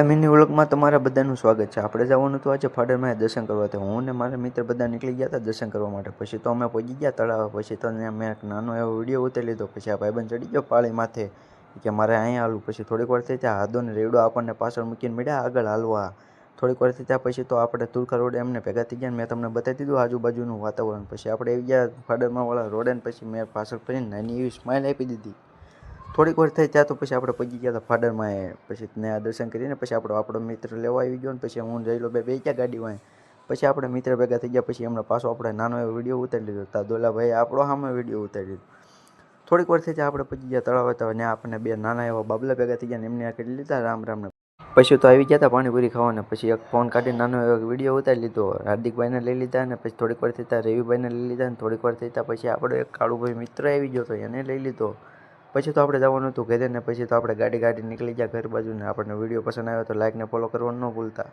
Mini વ્લોગમાં તમારા બધાનું સ્વાગત છે. આપણે જવાનું હતું આજે ફાડરમાં દર્શન કરવા. તો હું ને મારા મિત્ર બધા નીકળી ગયા હતા દર્શન કરવા માટે. પછી તો અમે પહોંચી ગયા તળાવ. પછી તો મેં એક નાનો એવો વિડીયો ઉતારી લીધો. પછી આ ભાઈબંધ ચડી ગયો પાળી માથે કે મારે અહીંયા હાલવું. પછી થોડીક વાર થઈ ત્યાં હાદો ને રેવડો આપણને પાછળ મૂકીને મળ્યા આગળ હાલવા. થોડીક વાર થઈ ત્યાં પછી તો આપણે તુલકા રોડે એમને ભેગા થઈ ગયા. મેં તમને બતાવી દીધું આજુબાજુનું વાતાવરણ. પછી આપણે આવી ગયા ફાડરમાં વાળા રોડે. પછી મેં પાછળ ફરીને નાની એવી સ્માઇલ આપી દીધી. થોડીક વાર થઈ ત્યાં તો પછી આપણે પહોંચી ગયા હતા ફાડરમાં. પછી ત્યાં દર્શન કરીને પછી આપણો મિત્ર લેવા આવી ગયો ને પછી હું જઈ લો બે ગયા ગાડીમાં. પછી આપણે મિત્ર ભેગા થઈ ગયા. પછી એમણે પાછો આપણે નાનો એવો વિડીયો ઉતારી લીધો. તા દોલાભાઈ આપણો સામે વિડીયો ઉતારી લીધો. થોડીક વાર થઈ ત્યાં આપણે પહોંચી ગયા તળાવ હતા. ત્યાં આપણને બે નાના એવા બાબલા ભેગા થઈ ગયા ને એમને કરી લીધા રામ રામને. પછી તો આવી ગયા હતા પાણીપુરી ખાવાને. પછી એક ફોન કાઢીને નાનો એવો વિડીયો ઉતારી લીધો. હાર્દિકભાઈને લઈ લીધા ને પછી થોડીક વાર થઈ ત્યાં રવિભાઈને લઈ લીધા ને થોડીક વાર થઈ ત્યાં પછી આપણો એક કાળુભાઈ મિત્ર આવી ગયો હતો એને લઈ લીધો. પછી તો આપણે જવાનું હતું ઘરે ને પછી તો આપણે ગાડી નીકળી ગયા ઘર બાજુ ને. આપણને વિડીયો પસંદ આવ્યો તો લાઈક ને ફોલો કરવાનું ન ભૂલતા.